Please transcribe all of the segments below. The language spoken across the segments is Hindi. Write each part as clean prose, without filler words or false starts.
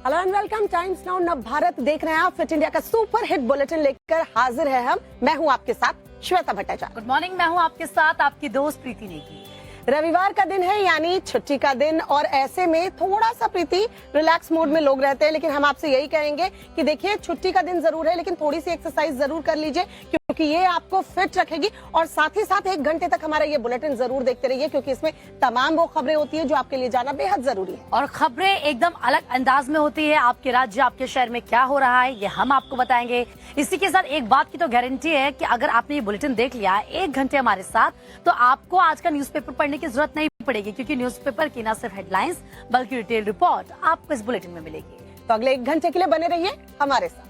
Hello and welcome times now नव भारत देख रहे हैं आप। फिट इंडिया का सुपर हिट बुलेटिन लेकर हाजिर है हम। मैं हूं आपके साथ श्वेता भट्टाचार्य। गुड मॉर्निंग, मैं हूं आपके साथ आपकी दोस्त प्रीति नेगी। रविवार का दिन है यानी छुट्टी का दिन और ऐसे में थोड़ा सा प्रीति रिलैक्स मोड में लोग रहते हैं, लेकिन हम आपसे यही कहेंगे कि देखिए छुट्टी का दिन जरूर है लेकिन थोड़ी सी एक्सरसाइज जरूर कर लीजिए क्योंकि ये आपको फिट रखेगी। और साथ ही साथ 1 घंटे तक हमारा ये बुलेटिन जरूर देखते रहिए क्योंकि इसमें तमाम वो खबरें होती है जो आपके लिए जाना बेहद जरूरी है। और खबरें एकदम अलग अंदाज में होती है। आपके राज्य आपके शहर में क्या हो रहा है ये हम आपको बताएंगे। इसी के साथ एक बात की तो गारंटी है कि अगर आपने ये बुलेटिन देख लिया 1 घंटे हमारे साथ, तो आपको आज का न्यूज़पेपर पढ़ने की जरूरत नहीं पड़ेगी क्योंकि न्यूज़पेपर की न सिर्फ हेडलाइंस बल्कि डिटेल रिपोर्ट आपको इस बुलेटिन में मिलेगी। तो अगले 1 घंटे के लिए बने रहिए हमारे साथ।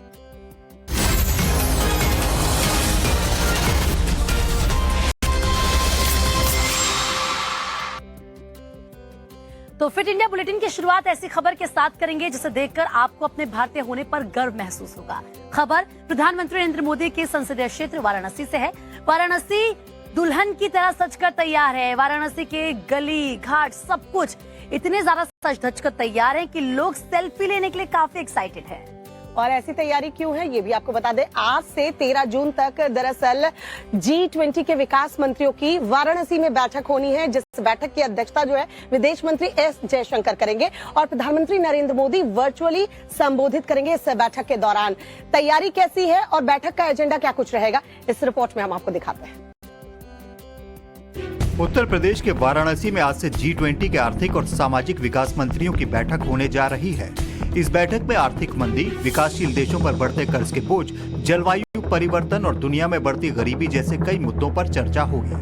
तो फिट इंडिया बुलेटिन की शुरुआत ऐसी खबर के साथ करेंगे जिसे देखकर आपको अपने भारतीय होने पर गर्व महसूस होगा। खबर प्रधानमंत्री नरेंद्र मोदी के संसदीय क्षेत्र वाराणसी से है। वाराणसी दुल्हन की तरह सजकर तैयार है। वाराणसी के गली घाट सब कुछ इतने ज्यादा सज धज कर तैयार है कि लोग सेल्फी लेने के लिए काफी एक्साइटेड है। और ऐसी तैयारी क्यों है ये भी आपको बता दें। आज से 13 जून तक दरअसल G20 के विकास मंत्रियों की वाराणसी में बैठक होनी है, जिस बैठक की अध्यक्षता जो है विदेश मंत्री एस जयशंकर करेंगे और प्रधानमंत्री नरेंद्र मोदी वर्चुअली संबोधित करेंगे इस बैठक के दौरान। तैयारी कैसी है और बैठक का एजेंडा क्या कुछ रहेगा, इस रिपोर्ट में हम आपको दिखाते हैं। उत्तर प्रदेश के वाराणसी में आज से G20 के आर्थिक और सामाजिक विकास मंत्रियों की बैठक होने जा रही है। इस बैठक में आर्थिक मंदी, विकासशील देशों पर बढ़ते कर्ज के बोझ, जलवायु परिवर्तन और दुनिया में बढ़ती गरीबी जैसे कई मुद्दों पर चर्चा होगी।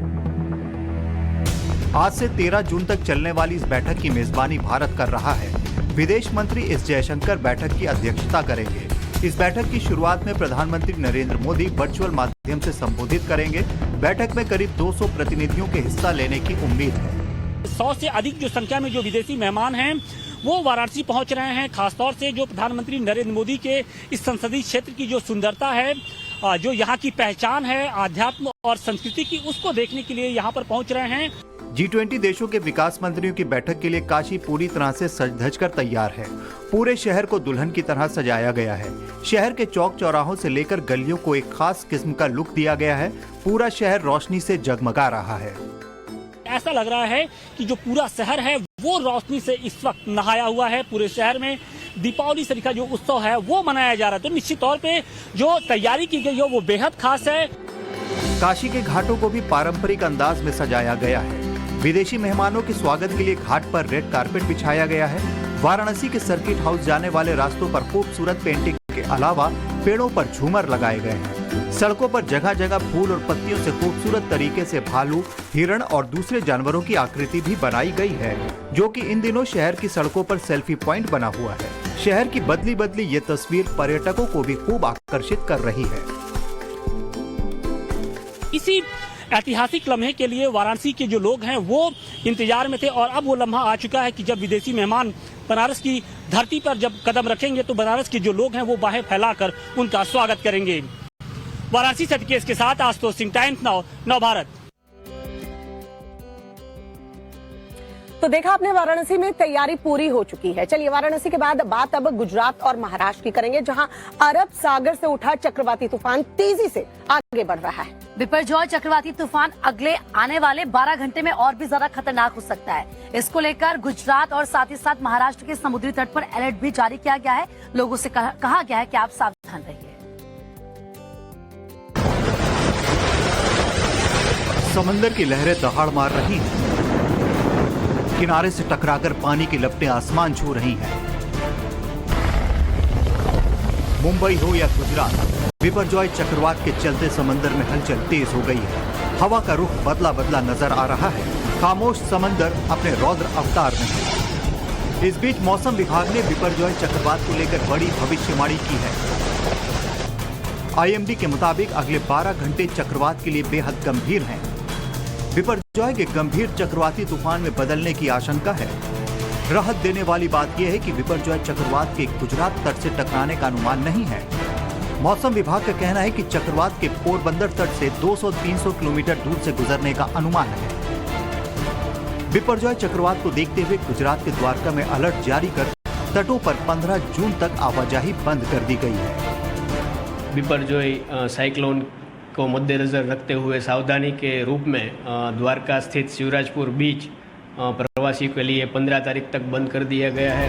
आज से 13 जून तक चलने वाली इस बैठक की मेजबानी भारत कर रहा है। विदेश मंत्री एस जयशंकर बैठक की अध्यक्षता करेंगे। इस बैठक की शुरुआत में प्रधानमंत्री नरेंद्र मोदी वर्चुअल माध्यम से संबोधित करेंगे। बैठक में करीब 200 प्रतिनिधियों के हिस्सा लेने की उम्मीद है। 100 से अधिक जो संख्या में जो विदेशी मेहमान हैं वो वाराणसी पहुंच रहे हैं। खासतौर से जो प्रधानमंत्री नरेंद्र मोदी के इस संसदीय क्षेत्र की जो सुंदरता है, जो यहाँ की पहचान है आध्यात्म और संस्कृति की, उसको देखने के लिए यहाँ पर पहुंच रहे हैं। G20 देशों के विकास मंत्रियों की बैठक के लिए काशी पूरी तरह से सज धज कर तैयार है। पूरे शहर को दुल्हन की तरह सजाया गया है। शहर के चौक चौराहों से लेकर गलियों को एक खास किस्म का लुक दिया गया है। पूरा शहर रोशनी से जगमगा रहा है। ऐसा लग रहा है कि जो पूरा शहर है वो रोशनी से इस वक्त नहाया हुआ है। पूरे शहर में दीपावली सरीखा जो उत्सव है वो मनाया जा रहा है। तो निश्चित तौर पे जो तैयारी की गई है वो बेहद खास है। काशी के घाटों को भी पारंपरिक अंदाज में सजाया गया है। विदेशी मेहमानों के स्वागत के लिए घाट पर रेड कारपेट बिछाया गया है। वाराणसी के सर्किट हाउस जाने वाले रास्तों पर खूबसूरत पेंटिंग के अलावा पेड़ों पर झूमर लगाए गए हैं। सड़कों पर जगह जगह फूल और पत्तियों से खूबसूरत तरीके से भालू, हिरण और दूसरे जानवरों की आकृति भी बनाई गई है, जो कि इन दिनों शहर की सड़कों पर सेल्फी पॉइंट बना हुआ है। शहर की बदली बदली ये तस्वीर पर्यटकों को भी खूब आकर्षित कर रही है। इसी ऐतिहासिक लम्हे के लिए वाराणसी के जो लोग हैं वो इंतजार में थे और अब वो लम्हा आ चुका है कि जब विदेशी मेहमान बनारस की धरती पर जब कदम रखेंगे तो बनारस के जो लोग हैं वो बाहें फैलाकर उनका स्वागत करेंगे। वाराणसी से टिकेश के साथ आशुतोष सिंह, टाइम्स नाउ, नव भारत। तो देखा आपने वाराणसी में तैयारी पूरी हो चुकी है। चलिए वाराणसी के बाद बात अब गुजरात और महाराष्ट्र की करेंगे, जहां अरब सागर से उठा चक्रवाती तूफान तेजी से आगे बढ़ रहा है। बिपरजॉय चक्रवाती तूफान अगले आने वाले 12 घंटे में और भी ज्यादा खतरनाक हो सकता है। इसको लेकर गुजरात और साथ ही साथ महाराष्ट्र के समुद्री तट पर अलर्ट भी जारी किया गया है। लोगों से कहा गया है कि आप सावधान रहिए। समंदर की लहरें दहाड़ मार रही हैं। किनारे से टकराकर पानी की लपटें आसमान छू रही हैं। मुंबई हो या गुजरात, बिपरजॉय चक्रवात के चलते समंदर में हलचल तेज हो गई है। हवा का रुख बदला बदला नजर आ रहा है। खामोश समंदर अपने रौद्र अवतार में है। इस बीच मौसम विभाग ने बिपरजॉय चक्रवात को लेकर बड़ी भविष्यवाणी की है। IMD के मुताबिक अगले 12 घंटे चक्रवात के लिए बेहद गंभीर हैं। बिपरजॉय के गंभीर चक्रवाती तूफान में बदलने की आशंका है। राहत देने वाली बात यह है कि बिपरजॉय चक्रवात के गुजरात तट से टकराने का अनुमान नहीं है। मौसम विभाग का कहना है कि चक्रवात के पोरबंदर तट से 200-300 किलोमीटर दूर से गुजरने का अनुमान है। बिपरजॉय चक्रवात को देखते हुए गुजरात के द्वारका में अलर्ट जारी कर तटों पर 15 जून तक आवाजाही बंद कर दी गई है। बिपरजॉय साइक्लोन को मद्देनजर रखते हुए सावधानी के रूप में द्वारका स्थित शिवराजपुर बीच प्रवासियों के लिए 15 तारीख तक बंद कर दिया गया है।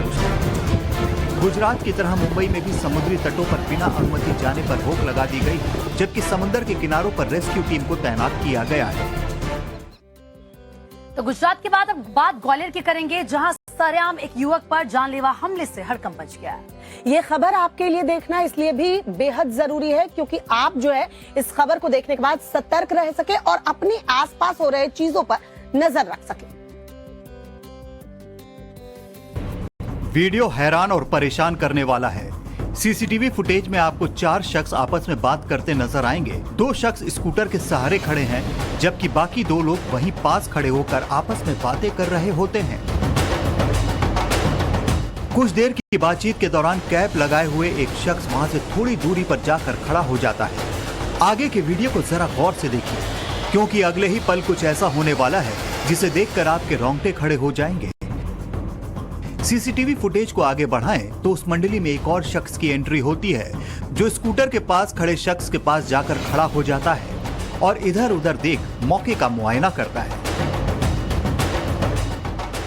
गुजरात की तरह मुंबई में भी समुद्री तटों पर बिना अनुमति जाने पर रोक लगा दी गई, जबकि समुद्र के किनारों पर रेस्क्यू टीम को तैनात किया गया है। तो गुजरात के बाद अब बात ग्वालियर की करेंगे, जहां सरेआम एक युवक पर जानलेवा हमले से हड़कंप मच गया। ये खबर आपके लिए देखना इसलिए भी बेहद जरूरी है क्योंकि आप जो है इस खबर को देखने के बाद सतर्क रह सके और अपने आसपास हो रहे चीजों पर नजर रख सके। वीडियो हैरान और परेशान करने वाला है। सीसीटीवी फुटेज में आपको 4 शख्स आपस में बात करते नजर आएंगे। 2 शख्स स्कूटर के सहारे खड़े हैं, जबकि बाकी 2 लोग वहीं पास खड़े होकर आपस में बातें कर रहे होते हैं। कुछ देर की बातचीत के दौरान कैप लगाए हुए एक शख्स वहां से थोड़ी दूरी पर जाकर खड़ा हो जाता है। आगे के वीडियो को जरा गौर से देखिए, क्योंकि अगले ही पल कुछ ऐसा होने वाला है जिसे देखकर आपके रोंगटे खड़े हो जाएंगे। सीसीटीवी फुटेज को आगे बढ़ाएं तो उस मंडली में एक और शख्स की एंट्री होती है, जो स्कूटर के पास खड़े शख्स के पास जाकर खड़ा हो जाता है और इधर उधर देख मौके का मुआयना करता है।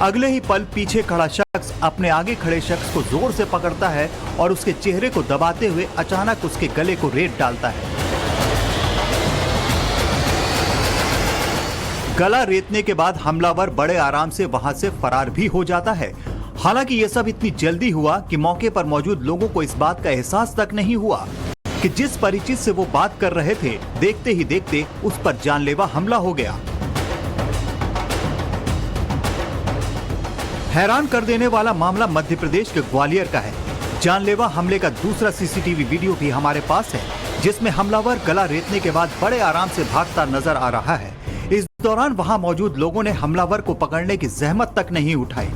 अगले ही पल पीछे खड़ा शख्स अपने आगे खड़े शख्स को जोर से पकड़ता है और उसके चेहरे को दबाते हुए अचानक उसके गले को रेत डालता है। गला रेतने के बाद हमलावर बड़े आराम से वहां से फरार भी हो जाता है। हालांकि यह सब इतनी जल्दी हुआ कि मौके पर मौजूद लोगों को इस बात का एहसास तक नहीं हुआ कि जिस परिचित से वो बात कर रहे थे, देखते ही देखते उस पर जानलेवा हमला हो गया। हैरान कर देने वाला मामला मध्य प्रदेश के ग्वालियर का है। जानलेवा हमले का दूसरा सीसीटीवी वीडियो भी हमारे पास है, जिसमें हमलावर गला रेतने के बाद बड़े आराम से भागता नजर आ रहा है। इस दौरान वहां मौजूद लोगों ने हमलावर को पकड़ने की जहमत तक नहीं उठाई।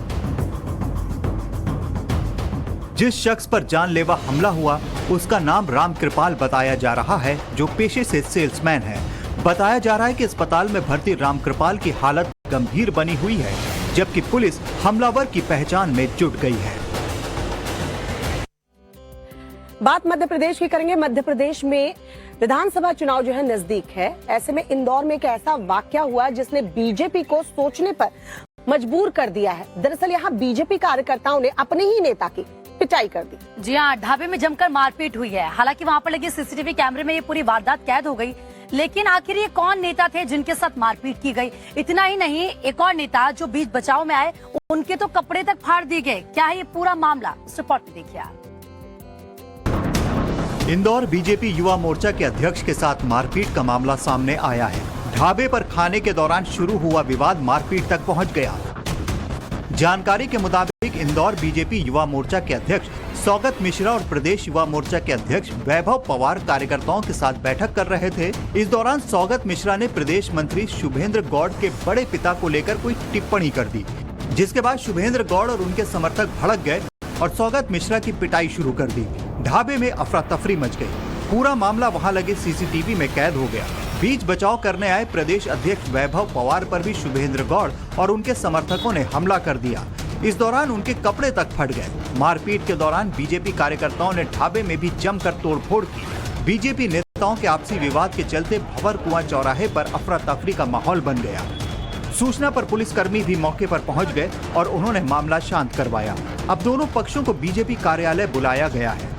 जिस शख्स पर जानलेवा हमला हुआ उसका नाम रामकृपाल बताया जा रहा है, जो पेशे से सेल्समैन है। बताया जा रहा है कि अस्पताल में भर्ती रामकृपाल की हालत गंभीर बनी हुई है, जबकि पुलिस हमलावर की पहचान में जुट गई है। बात मध्य प्रदेश की करेंगे। मध्य प्रदेश में विधानसभा चुनाव जो है नजदीक है। ऐसे में इंदौर में एक ऐसा वाकया हुआ जिसने बीजेपी को सोचने पर मजबूर कर दिया है। दरअसल यहाँ बीजेपी कार्यकर्ताओं ने अपने ही नेता की पिटाई कर दी। जी हाँ, ढाबे में जमकर मारपीट हुई है। हालांकि वहाँ पर लगे सीसीटीवी कैमरे में ये पूरी वारदात कैद हो गई, लेकिन आखिर ये कौन नेता थे जिनके साथ मारपीट की गई? इतना ही नहीं, एक और नेता जो बीच बचाव में आए, उनके तो कपड़े तक फाड़ दिए गए। क्या है ये पूरा मामला, इस रिपोर्ट में देखिए आप। इंदौर बीजेपी युवा मोर्चा के अध्यक्ष के साथ मारपीट का मामला सामने आया है। ढाबे पर खाने के दौरान शुरू हुआ विवाद मारपीट तक पहुंच गया। जानकारी के मुताबिक इंदौर बीजेपी युवा मोर्चा के अध्यक्ष सौगत मिश्रा और प्रदेश युवा मोर्चा के अध्यक्ष वैभव पवार कार्यकर्ताओं के साथ बैठक कर रहे थे। इस दौरान सौगत मिश्रा ने प्रदेश मंत्री शुभेंद्र गौड़ के बड़े पिता को लेकर कोई टिप्पणी कर दी, जिसके बाद शुभेंद्र गौड़ और उनके समर्थक भड़क गए और सौगत मिश्रा की पिटाई शुरू कर दी। ढाबे में अफरा तफरी मच गई। पूरा मामला वहां लगे सीसीटीवी में कैद हो गया। बीच बचाव करने आए प्रदेश अध्यक्ष वैभव पवार पर भी शुभेंद्र गौड़ और उनके समर्थकों ने हमला कर दिया। इस दौरान उनके कपड़े तक फट गए। मारपीट के दौरान बीजेपी कार्यकर्ताओं ने ढाबे में भी जमकर तोड़फोड़ की। बीजेपी नेताओं के आपसी विवाद के चलते भंवर कुआं चौराहे पर अफरा तफरी का माहौल बन गया। सूचना पर पुलिसकर्मी भी मौके पर पहुंच गए और उन्होंने मामला शांत करवाया। अब दोनों पक्षों को बीजेपी कार्यालय बुलाया गया है।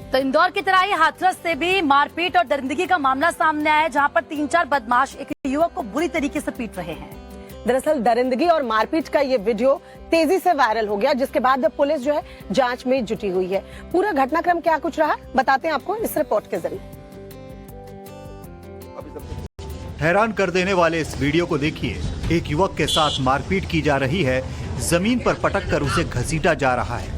तो इंदौर की तरह ही हाथरस से भी मारपीट और दरिंदगी का मामला सामने आया है, जहां पर 3-4 बदमाश एक युवक को बुरी तरीके से पीट रहे हैं। दरअसल दरिंदगी और मारपीट का ये वीडियो तेजी से वायरल हो गया, जिसके बाद पुलिस जो है जांच में जुटी हुई है। पूरा घटनाक्रम क्या कुछ रहा बताते हैं आपको इस रिपोर्ट के जरिए। हैरान कर देने वाले इस वीडियो को देखिए। एक युवक के साथ मारपीट की जा रही है, जमीन पर पटक कर उसे घसीटा जा रहा है।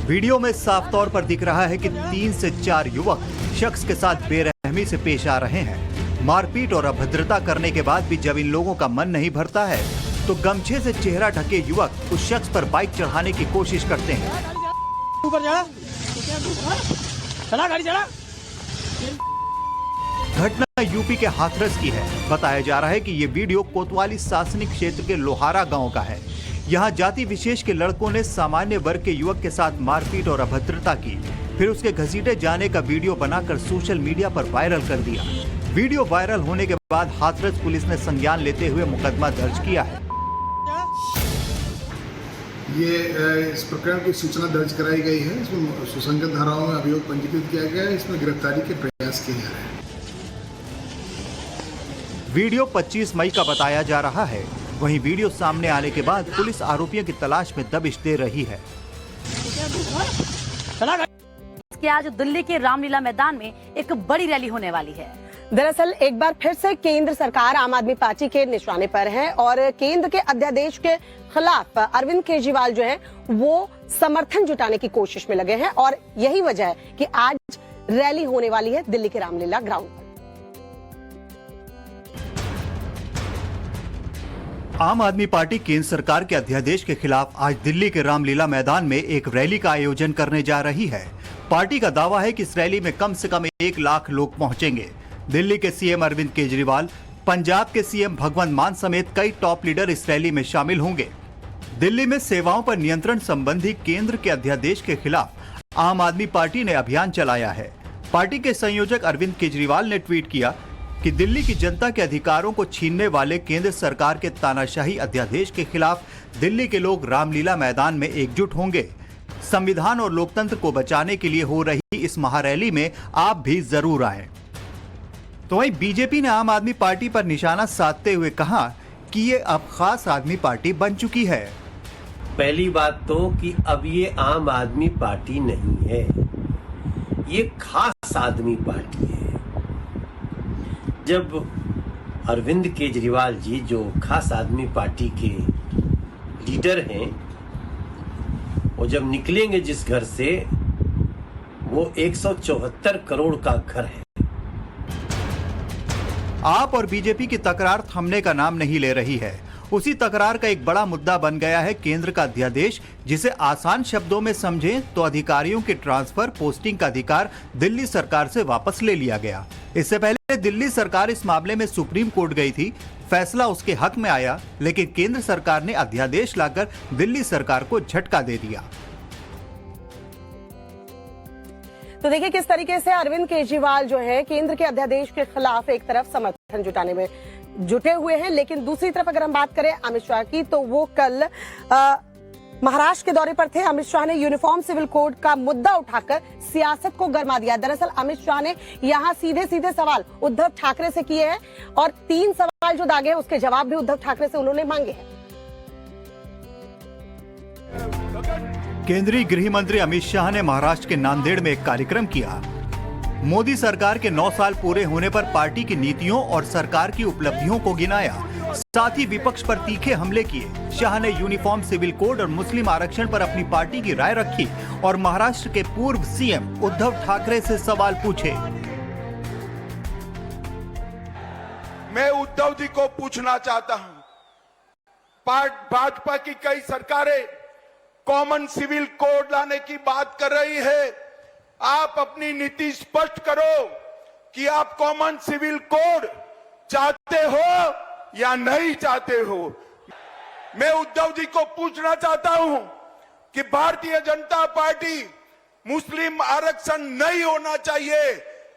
वीडियो में साफ तौर पर दिख रहा है कि 3 से 4 युवक शख्स के साथ बेरहमी से पेश आ रहे हैं। मारपीट और अभद्रता करने के बाद भी जब इन लोगों का मन नहीं भरता है तो गमछे से चेहरा ढके युवक उस शख्स पर बाइक चढ़ाने की कोशिश करते हैं। घटना यूपी के हाथरस की है। बताया जा रहा है कि ये वीडियो कोतवाली शासनिक क्षेत्र के लोहारा गांव का है। यहाँ जाति विशेष के लड़कों ने सामान्य वर्ग के युवक के साथ मारपीट और अभद्रता की, फिर उसके घसीटे जाने का वीडियो बनाकर सोशल मीडिया पर वायरल कर दिया। वीडियो वायरल होने के बाद हाथरस पुलिस ने संज्ञान लेते हुए मुकदमा दर्ज किया है। ये इस प्रकरण की सूचना दर्ज कराई गई है। इसमें सुसंगत धाराओं में अभियोग पंजीकृत किया गया है। इसमें गिरफ्तारी के प्रयास किए जा रहे हैं। वीडियो 25 मई का बताया जा रहा है। वहीं वीडियो सामने आने के बाद पुलिस आरोपियों की तलाश में दबिश दे रही है। आज दिल्ली के रामलीला मैदान में एक बड़ी रैली होने वाली है। दरअसल एक बार फिर से केंद्र सरकार आम आदमी पार्टी के निशाने पर है और केंद्र के अध्यादेश के खिलाफ अरविंद केजरीवाल जो है वो समर्थन जुटाने की कोशिश में लगे हैं और यही वजह है कि आज रैली होने वाली है दिल्ली के रामलीला ग्राउंड पर। आम आदमी पार्टी केंद्र सरकार के अध्यादेश के खिलाफ आज दिल्ली के रामलीला मैदान में एक रैली का आयोजन करने जा रही है। पार्टी का दावा है कि इस रैली में कम से कम 1 लाख लोग पहुंचेंगे। दिल्ली के सीएम अरविंद केजरीवाल, पंजाब के सीएम भगवंत मान समेत कई टॉप लीडर इस रैली में शामिल होंगे। दिल्ली में सेवाओं पर नियंत्रण संबंधी केंद्र के अध्यादेश के खिलाफ आम आदमी पार्टी ने अभियान चलाया है। पार्टी के संयोजक अरविंद केजरीवाल ने ट्वीट किया कि दिल्ली की जनता के अधिकारों को छीनने वाले केंद्र सरकार के तानाशाही अध्यादेश के खिलाफ दिल्ली के लोग रामलीला मैदान में एकजुट होंगे। संविधान और लोकतंत्र को बचाने के लिए हो रही इस महारैली में आप भी जरूर आएं। तो वहीं बीजेपी ने आम आदमी पार्टी पर निशाना साधते हुए कहा कि ये अब खास आदमी पार्टी बन चुकी है। पहली बात तो कि अब ये आम आदमी पार्टी नहीं है, ये खास आदमी पार्टी है। जब अरविंद केजरीवाल जी जो खास आदमी पार्टी के लीडर हैं, वो जब निकलेंगे जिस घर से, वो 174 करोड़ का घर है। आप और बीजेपी की तकरार थमने का नाम नहीं ले रही है। उसी तकरार का एक बड़ा मुद्दा बन गया है केंद्र का अध्यादेश, जिसे आसान शब्दों में समझें तो अधिकारियों के ट्रांसफर पोस्टिंग का अधिकार दिल्ली सरकार से वापस ले लिया गया। इससे पहले दिल्ली सरकार इस मामले में सुप्रीम कोर्ट गई थी, फैसला उसके हक में आया, लेकिन केंद्र सरकार ने अध्यादेश लाकर दिल्ली सरकार को झटका दे दिया। तो देखिए किस तरीके से अरविंद केजरीवाल जो है केंद्र के अध्यादेश के खिलाफ एक तरफ समर्थन जुटाने में जुटे हुए हैं, लेकिन दूसरी तरफ अगर हम बात करें अमित शाह की, तो वो कल महाराष्ट्र के दौरे पर थे। अमित शाह ने यूनिफॉर्म सिविल कोड का मुद्दा उठाकर सियासत को गरमा दिया। दरअसल अमित शाह ने यहां सीधे सीधे सवाल उद्धव ठाकरे से किए हैं और 3 सवाल जो दागे हैं उसके जवाब भी उद्धव ठाकरे से उन्होंने मांगे हैं। केंद्रीय गृह मंत्री अमित शाह ने महाराष्ट्र के नांदेड़ में एक कार्यक्रम किया। मोदी सरकार के 9 साल पूरे होने पर पार्टी की नीतियों और सरकार की उपलब्धियों को गिनाया, साथ ही विपक्ष पर तीखे हमले किए। शाह ने यूनिफॉर्म सिविल कोड और मुस्लिम आरक्षण पर अपनी पार्टी की राय रखी और महाराष्ट्र के पूर्व सीएम उद्धव ठाकरे से सवाल पूछे। मैं उद्धव जी को पूछना चाहता हूं, भाजपा की कई सरकारें कॉमन सिविल कोड लाने की बात कर रही है। आप अपनी नीति स्पष्ट करो कि आप कॉमन सिविल कोड चाहते हो या नहीं चाहते हो। मैं उद्धव जी को पूछना चाहता हूं कि भारतीय जनता पार्टी मुस्लिम आरक्षण नहीं होना चाहिए,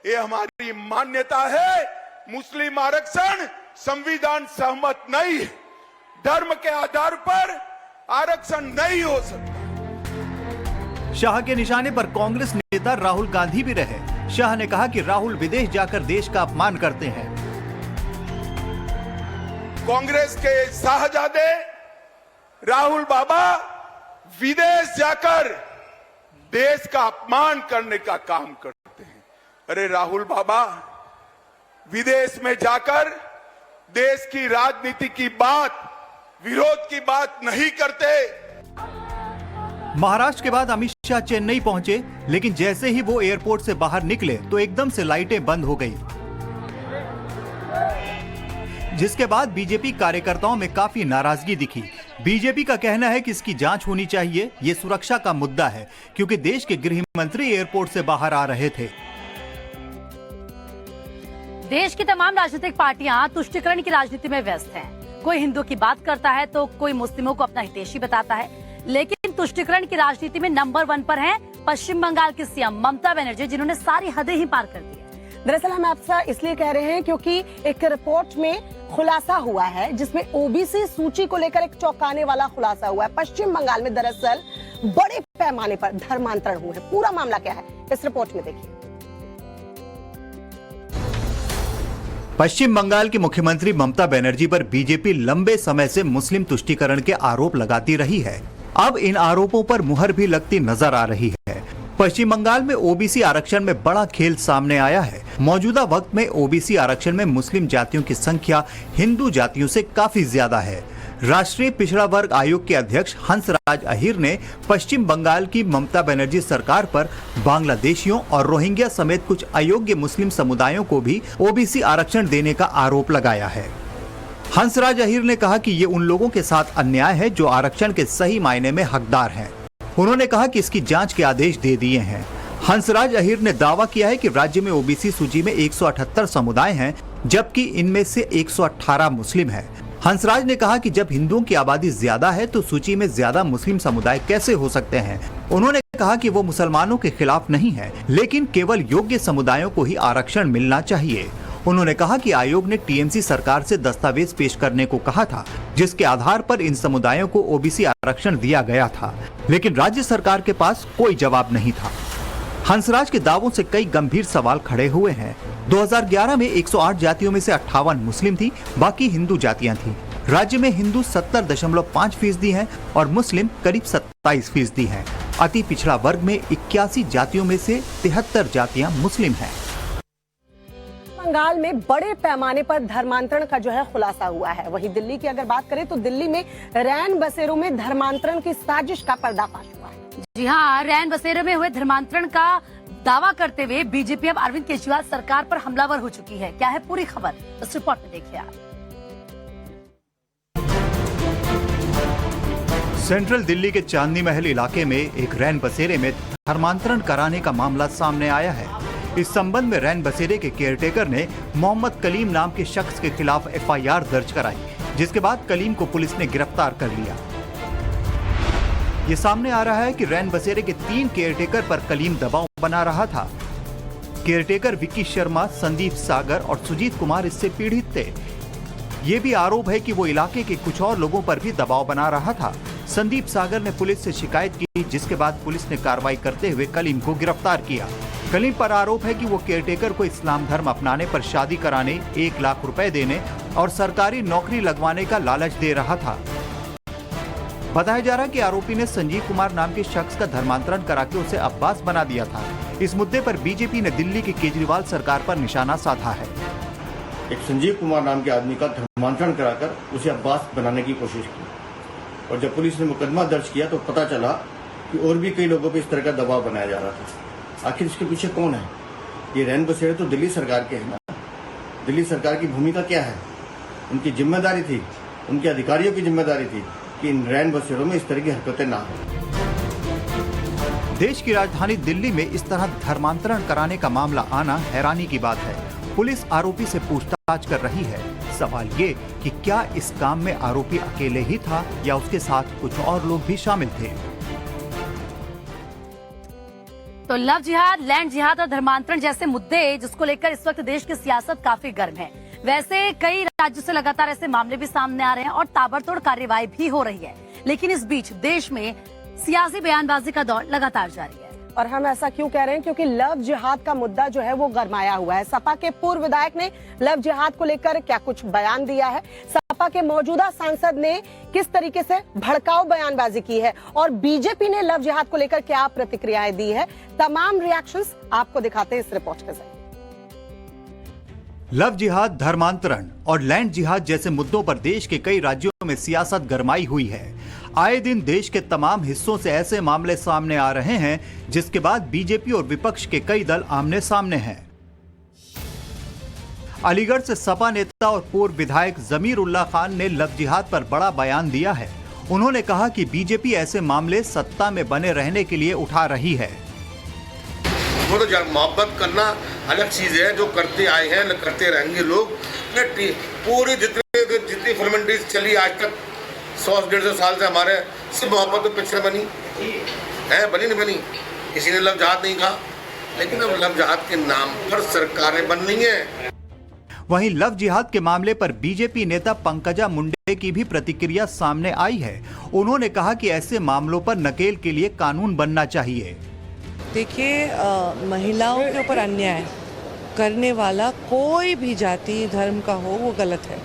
ये हमारी मान्यता है। मुस्लिम आरक्षण संविधान सहमत नहीं, धर्म के आधार पर आरक्षण नहीं हो सकता। शाह के निशाने पर कांग्रेस नेता राहुल गांधी भी रहे। शाह ने कहा कि राहुल विदेश जाकर देश का अपमान करते हैं। कांग्रेस के शाहजादे राहुल बाबा विदेश जाकर देश का अपमान करने का काम करते हैं। अरे राहुल बाबा विदेश में जाकर देश की राजनीति की बात, विरोध की बात नहीं करते। महाराष्ट्र के बाद अमित शाह चेन्नई पहुंचे, लेकिन जैसे ही वो एयरपोर्ट से बाहर निकले तो एकदम से लाइटें बंद हो गई, जिसके बाद बीजेपी कार्यकर्ताओं में काफी नाराजगी दिखी। बीजेपी का कहना है कि इसकी जांच होनी चाहिए, ये सुरक्षा का मुद्दा है, क्योंकि देश के गृह मंत्री एयरपोर्ट से बाहर आ रहे थे। देश की तमाम राजनीतिक पार्टियां तुष्टीकरण की राजनीति में व्यस्त हैं। कोई हिंदुओं की बात करता है तो कोई मुस्लिमों को अपना हितैषी बताता है, लेकिन तुष्टीकरण की राजनीति में नंबर 1 पर हैं पश्चिम बंगाल की सीएम ममता बनर्जी, जिन्होंने सारी हदें ही पार कर दी है। दरअसल हम आपसे इसलिए कह रहे हैं क्योंकि एक रिपोर्ट में खुलासा हुआ है जिसमें ओबीसी सूची को लेकर एक चौंकाने वाला खुलासा हुआ है। पश्चिम बंगाल में दरअसल बड़े पैमाने पर धर्मांतरण हुए हैं। पूरा मामला क्या है इस रिपोर्ट में देखिए। पश्चिम बंगाल की मुख्यमंत्री ममता बनर्जी पर बीजेपी लंबे समय से मुस्लिम तुष्टीकरण के आरोप लगाती रही है। अब इन आरोपों पर मुहर भी लगती नजर आ रही है। पश्चिम बंगाल में ओबीसी आरक्षण में बड़ा खेल सामने आया है। मौजूदा वक्त में ओबीसी आरक्षण में मुस्लिम जातियों की संख्या हिंदू जातियों से काफी ज्यादा है। राष्ट्रीय पिछड़ा वर्ग आयोग के अध्यक्ष हंसराज अहीर ने पश्चिम बंगाल की ममता बनर्जी सरकार पर बांग्लादेशियों और रोहिंग्या समेत कुछ अयोग्य मुस्लिम समुदायों को भी ओबीसी आरक्षण देने का आरोप लगाया है। हंसराज अहीर ने कहा कि ये उन लोगों के साथ अन्याय है जो आरक्षण के सही मायने में हकदार हैं। उन्होंने कहा कि इसकी जांच के आदेश दे दिए हैं। हंसराज अहीर ने दावा किया है कि राज्य में ओबीसी सूची में 178 समुदाय हैं, जबकि इनमें से 118 मुस्लिम हैं। हंसराज ने कहा कि जब हिंदुओं की आबादी ज्यादा है तो सूची में ज्यादा मुस्लिम समुदाय कैसे हो सकते हैं। उन्होंने कहा कि वो मुसलमानों के खिलाफ नहीं है, लेकिन केवल योग्य समुदायों को ही आरक्षण मिलना चाहिए। उन्होंने कहा कि आयोग ने टीएमसी सरकार से दस्तावेज पेश करने को कहा था, जिसके आधार पर इन समुदायों को ओबीसी आरक्षण दिया गया था, लेकिन राज्य सरकार के पास कोई जवाब नहीं था। हंसराज के दावों से कई गंभीर सवाल खड़े हुए हैं। 2011 में 108 जातियों में से 58 मुस्लिम थी, बाकी हिंदू जातियां थी। राज्य में हिंदू 70.5% हैं और मुस्लिम करीब 27% हैं। अति पिछड़ा वर्ग में 81 जातियों में से 73 जातियां मुस्लिम हैं। बंगाल में बड़े पैमाने पर धर्मांतरण का जो है खुलासा हुआ है। वहीं दिल्ली की अगर बात करें तो दिल्ली में रैन बसेरों में धर्मांतरण की साजिश का पर्दाफाश हुआ है। जी हाँ, रैन बसेरों में हुए धर्मांतरण का दावा करते हुए बीजेपी अब अरविंद केजरीवाल सरकार पर हमलावर हो चुकी है। क्या है पूरी खबर, इस रिपोर्ट में देखिए आप। सेंट्रल दिल्ली के चांदनी महल इलाके में एक रैन बसेरे में धर्मांतरण कराने का मामला सामने आया है। इस संबंध में रैन बसेरे के केयरटेकर ने मोहम्मद कलीम नाम के शख्स के खिलाफ एफआईआर दर्ज कराई, जिसके बाद कलीम को पुलिस ने गिरफ्तार कर लिया। ये सामने आ रहा है कि रैन बसेरे के 3 केयरटेकर पर कलीम दबाव बना रहा था। केयरटेकर विक्की शर्मा, संदीप सागर और सुजीत कुमार इससे पीड़ित थे। ये भी आरोप है कि वो इलाके के कुछ और लोगों पर भी दबाव बना रहा था। संदीप सागर ने पुलिस से शिकायत की, जिसके बाद पुलिस ने कार्रवाई करते हुए कलीम को गिरफ्तार किया। कलीम पर आरोप है कि वो केयरटेकर को इस्लाम धर्म अपनाने पर शादी कराने, 1 लाख रुपए देने और सरकारी नौकरी लगवाने का लालच दे रहा था। बताया जा रहा है कि आरोपी ने संजीव कुमार नाम के शख्स का धर्मांतरण करा के उसे अब्बास बना दिया था। इस मुद्दे पर बीजेपी ने दिल्ली की केजरीवाल सरकार पर निशाना साधा है। एक संजीव कुमार नाम के आदमी का धर्मांतरण कराकर उसे अब्बास बनाने की कोशिश की, और जब पुलिस ने मुकदमा दर्ज किया तो पता चला कि और भी कई लोगों पर इस तरह का दबाव बनाया जा रहा था। आखिर इसके पीछे कौन है? ये रैन बसेरे तो दिल्ली सरकार के हैं ना। दिल्ली सरकार की भूमिका क्या है? उनकी जिम्मेदारी थी, उनके अधिकारियों की जिम्मेदारी थी कि इन रैन बसेरों में इस तरह की हरकतें ना हो। देश की राजधानी दिल्ली में इस तरह धर्मांतरण कराने का मामला आना हैरानी की बात है। पुलिस आरोपी से पूछताछ कर रही है। सवाल ये कि क्या इस काम में आरोपी अकेले ही था या उसके साथ कुछ और लोग भी शामिल थे। तो लव जिहाद, लैंड जिहाद और धर्मांतरण जैसे मुद्दे जिसको लेकर इस वक्त देश की सियासत काफी गर्म है। वैसे कई राज्यों से लगातार ऐसे मामले भी सामने आ रहे हैं और ताबड़तोड़ कार्रवाई भी हो रही है, लेकिन इस बीच देश में सियासी बयानबाजी का दौर लगातार जारी है। और हम ऐसा क्यों कह रहे हैं? क्योंकि लव जिहाद का मुद्दा जो है वो गरमाया हुआ है। सपा के पूर्व विधायक ने लव जिहाद को लेकर क्या कुछ बयान दिया है, सपा के मौजूदा सांसद ने किस तरीके से भड़काऊ बयानबाजी की है और बीजेपी ने लव जिहाद को लेकर क्या प्रतिक्रियाएं दी है, तमाम रिएक्शंस आपको दिखाते हैं इस रिपोर्ट के जरिए। लव जिहाद, धर्मांतरण और लैंड जिहाद जैसे मुद्दों पर देश के कई राज्यों में सियासत गरमाई हुई है। आए दिन देश के तमाम हिस्सों से ऐसे मामले सामने आ रहे हैं, जिसके बाद बीजेपी और विपक्ष के कई दल आमने सामने हैं। अलीगढ़ से सपा नेता और पूर्व विधायक जमीर उल्लाह खान ने लव जिहाद पर बड़ा बयान दिया है। उन्होंने कहा कि बीजेपी ऐसे मामले सत्ता में बने रहने के लिए उठा रही है। वो तो मोहब्बत करना अलग चीज़ है, जो करते आए हैं करते रहेंगे लोग। पूरी जितनी फॉर्मेलिटीज चली आज तक 100-150 साल से हमारे, सिर्फ मोहब्बत तो पिक्चर बनी है, बनी नहीं बनी, किसी ने लव जहाद नहीं कहा, लेकिन अब लव जहाद के नाम पर सरकारें बन रही हैं। वहीं लव जिहाद के मामले पर बीजेपी नेता पंकजा मुंडे की भी प्रतिक्रिया सामने आई है। उन्होंने कहा कि ऐसे मामलों पर नकेल के लिए कानून बनना चाहिए। देखिए, महिलाओं के ऊपर अन्याय करने वाला कोई भी जाति धर्म का हो वो गलत है।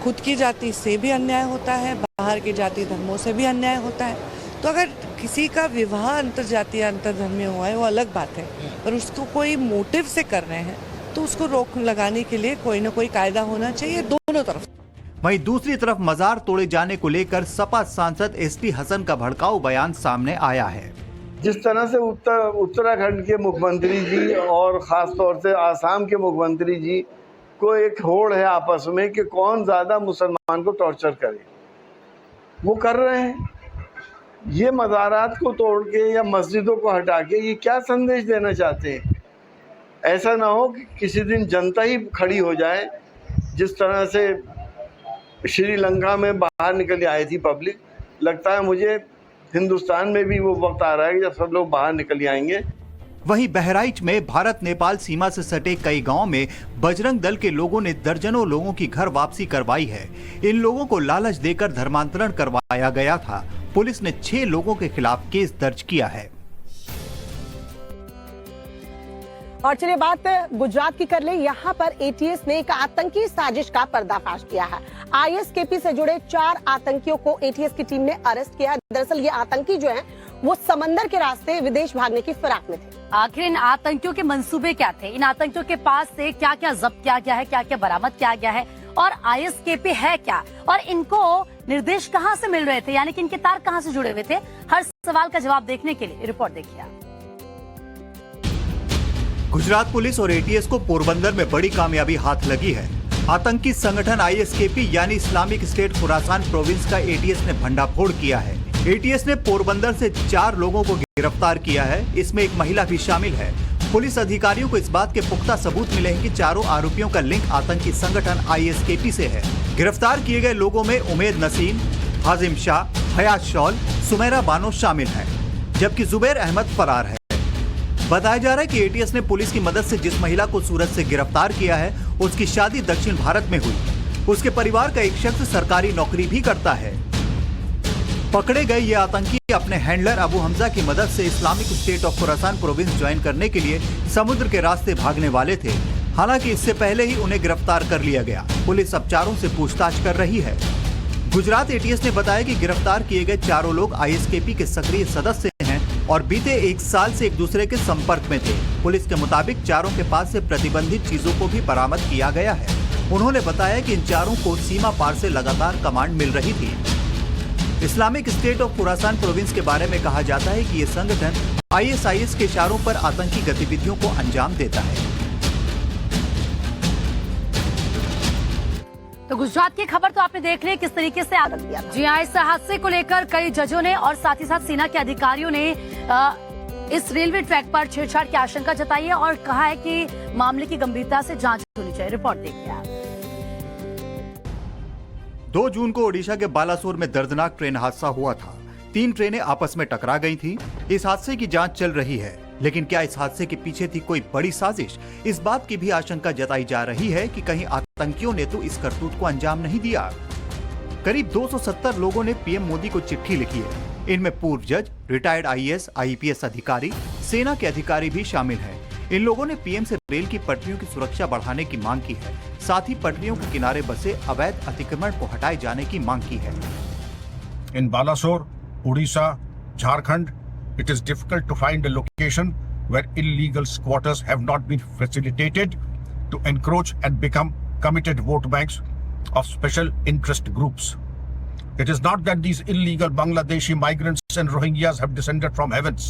खुद की जाति से भी अन्याय होता है, बाहर की जाति धर्मों से भी अन्याय होता है। तो अगर किसी का विवाह अंतरजातीय अंतरधर्मीय हुआ है वो अलग बात है, पर उसको कोई मोटिव से कर रहे हैं तो उसको रोक लगाने के लिए कोई ना कोई कायदा होना चाहिए दोनों तरफ। वहीं दूसरी तरफ मजार तोड़े जाने को लेकर सपा सांसद एसटी हसन का भड़काऊ बयान सामने आया है। जिस तरह से उत्तराखंड के मुख्यमंत्री जी और खास तौर से आसाम के मुख्यमंत्री जी को एक होड़ है आपस में कि कौन ज्यादा मुसलमान को टॉर्चर करे, वो कर रहे हैं। ये मज़ारात को तोड़ के या मस्जिदों को हटा के ये क्या संदेश देना चाहते हैं? ऐसा ना हो कि किसी दिन जनता ही खड़ी हो जाए, जिस तरह से श्रीलंका में बाहर निकल आई थी पब्लिक। लगता है मुझे हिंदुस्तान में भी वो वक्त आ रहा है जब सब लोग बाहर निकल आएंगे। वहीं बहराइच में भारत नेपाल सीमा से सटे कई गांव में बजरंग दल के लोगों ने दर्जनों लोगों की घर वापसी करवाई है। इन लोगों को लालच देकर धर्मांतरण करवाया गया था। पुलिस ने 6 लोगों के खिलाफ केस दर्ज किया है। और चलिए बात गुजरात की कर ले। यहाँ पर एटीएस ने एक आतंकी साजिश का पर्दाफाश किया है। आईएसकेपी से जुड़े 4 आतंकियों को एटीएस की टीम ने अरेस्ट किया। दरअसल ये आतंकी जो हैं वो समंदर के रास्ते विदेश भागने की फिराक में थे। आखिर इन आतंकियों के मंसूबे क्या थे? इन आतंकियों के पास से क्या क्या जब्त किया गया है, क्या क्या बरामद किया गया है, और आईएसकेपी है क्या, और इनको निर्देश कहां से मिल रहे थे, यानी कि इनके तार कहां से जुड़े हुए थे? हर सवाल का जवाब देखने के लिए रिपोर्ट देखिए आप। गुजरात पुलिस और एटीएस को पोरबंदर में बड़ी कामयाबी हाथ लगी है। आतंकी संगठन आईएसकेपी यानी इस्लामिक स्टेट खुरासान प्रोविंस का एटीएस ने भंडाफोड़ किया है। एटीएस ने पोरबंदर से 4 लोगों को गिरफ्तार किया है, इसमें एक महिला भी शामिल है। पुलिस अधिकारियों को इस बात के पुख्ता सबूत मिले हैं कि चारों आरोपियों का लिंक आतंकी संगठन आईएसकेपी से है। गिरफ्तार किए गए लोगों में उमेद नसीम, हाजिम शाह, हयात शौल, सुमेरा बानो शामिल हैं, जबकि जुबैर अहमद फरार है। बताया जा रहा है कि एटीएस ने पुलिस की मदद से जिस महिला को सूरत से गिरफ्तार किया है उसकी शादी दक्षिण भारत में हुई। उसके परिवार का एक शख्स सरकारी नौकरी भी करता है। पकड़े गए ये आतंकी अपने हैंडलर अबू हमजा की मदद से Islamic state of Khorasan province join करने के लिए समुद्र के रास्ते भागने वाले थे। हालांकि इससे पहले ही उन्हें गिरफ्तार कर लिया गया। पुलिस अब चारों से पूछताछ कर रही है। गुजरात एटीएस ने बताया कि गिरफ्तार किए गए चारों लोग आईएसकेपी के सक्रिय सदस्य हैं और बीते 1 साल से एक दूसरे के संपर्क में थे। पुलिस के मुताबिक चारों के पास से प्रतिबंधित चीजों को भी बरामद किया गया है। उन्होंने बताया कि इन चारों को सीमा पार से लगातार कमांड मिल रही थी। Islamic state of Khorasan province के बारे में कहा जाता है कि ये संगठन आईएसआईएस के इशारों पर आतंकी गतिविधियों को अंजाम देता है। तो गुजरात की खबर तो आपने देख ली किस तरीके से आगे दिया। जी हाँ, इस हादसे को लेकर कई जजों ने और साथ ही साथ सेना के अधिकारियों ने इस रेलवे ट्रैक पर छेड़छाड़ की आशंका जताई है और कहा है कि मामले की गंभीरता से जांच होनी चाहिए। रिपोर्ट देखिए आप। 2 जून को ओडिशा के बालासोर में दर्दनाक ट्रेन हादसा हुआ था। 3 ट्रेनें आपस में टकरा गई थी। इस हादसे की जांच चल रही है, लेकिन क्या इस हादसे के पीछे थी कोई बड़ी साजिश? इस बात की भी आशंका जताई जा रही है कि कहीं आतंकियों ने तो इस करतूत को अंजाम नहीं दिया। करीब 270 लोगों ने पीएम मोदी को चिट्ठी लिखी है। इनमें पूर्व जज, रिटायर्ड आईएएस, आईपीएस अधिकारी, सेना के अधिकारी भी शामिल हैं। इन लोगों ने पीएम से रेल की पटरियों की सुरक्षा बढ़ाने की मांग की है। साथ ही पटरियों के किनारे बसे अवैध अतिक्रमण को हटाए जाने की मांग की है। इन Balasore, Orissa, Jharkhand, it is difficult to find a location where illegal squatters have not been facilitated to encroach and become committed vote banks of special interest groups. It is not that these illegal Bangladeshi migrants and Rohingyas have descended from heavens.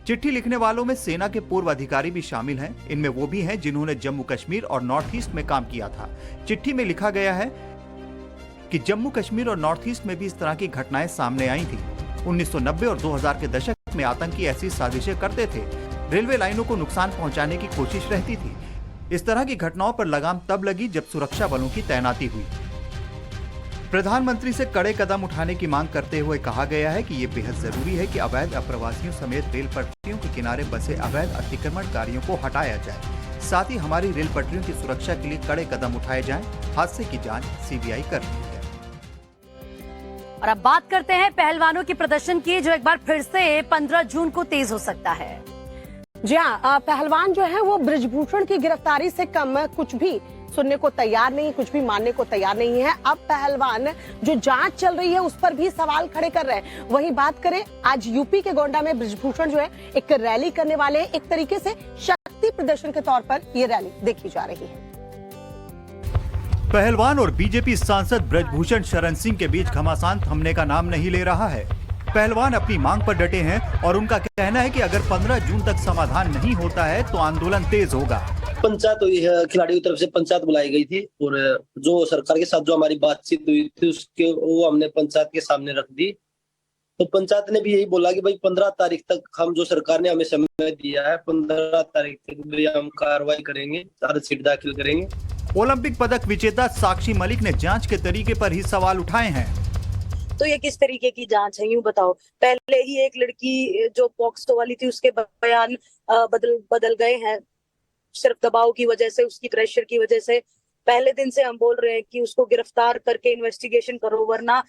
चिट्ठी लिखने वालों में सेना के पूर्व अधिकारी भी शामिल हैं। इनमें वो भी हैं जिन्होंने जम्मू कश्मीर और नॉर्थ ईस्ट में काम किया था। चिट्ठी में लिखा गया है कि जम्मू कश्मीर और नॉर्थ ईस्ट में भी इस तरह की घटनाएं सामने आई थी। 1990 और 2000 के दशक में आतंकी ऐसी साजिशें करते थे। रेलवे लाइनों को नुकसान पहुंचाने की कोशिश रहती थी। इस तरह की घटनाओं पर लगाम तब लगी जब सुरक्षा बलों की तैनाती हुई। प्रधानमंत्री से कड़े कदम उठाने की मांग करते हुए कहा गया है कि ये बेहद जरूरी है कि अवैध अप्रवासियों समेत रेल पटरियों के किनारे बसे अवैध अतिक्रमणकारियों को हटाया जाए। साथ ही हमारी रेल पटरियों की सुरक्षा के लिए कड़े कदम उठाए जाएं। हादसे की जांच सीबीआई कर रही है। और अब बात करते हैं पहलवानों के प्रदर्शन की, जो एक बार फिर से 15 जून को तेज हो सकता है। जी हाँ, पहलवान जो है वो बृजभूषण की गिरफ्तारी से कम कुछ भी सुनने को तैयार नहीं, कुछ भी मानने को तैयार नहीं है। अब पहलवान जो जांच चल रही है उस पर भी सवाल खड़े कर रहे हैं। वहीं बात करें, आज यूपी के गोंडा में बृजभूषण जो है एक रैली करने वाले, एक तरीके से शक्ति प्रदर्शन के तौर पर ये रैली देखी जा रही है। पहलवान और बीजेपी सांसद बृजभूषण शरण सिंह के बीच घमासान थमने का नाम नहीं ले रहा है। पहलवान अपनी मांग पर डटे हैं और उनका कहना है कि अगर 15 जून तक समाधान नहीं होता है तो आंदोलन तेज होगा। पंचायत खिलाड़ियों की तरफ से पंचायत बुलाई गई थी और जो सरकार के साथ जो हमारी बातचीत हुई थी उसके वो हमने पंचायत के सामने रख दी। तो पंचायत ने भी यही बोला कि भाई 15 तारीख तक हम, जो सरकार ने हमें समय दिया है, 15 तारीख तक भी हम कार्रवाई करेंगे, चार्जशीट दाखिल करेंगे। ओलंपिक पदक विजेता साक्षी मलिक ने जांच के तरीके पर ही सवाल उठाए हैं। तो ये किस तरीके की जांच है, यूं बताओ। पहले ही एक लड़की जो पॉक्सो वाली थी उसके बयान बदल गए हैं सिर्फ दबाव की वजह से, उसकी प्रेशर की वजह से। पहले दिन से हम बोल रहे हैं कि उसको गिरफ्तार करके इन्वेस्टिगेशन करो वरना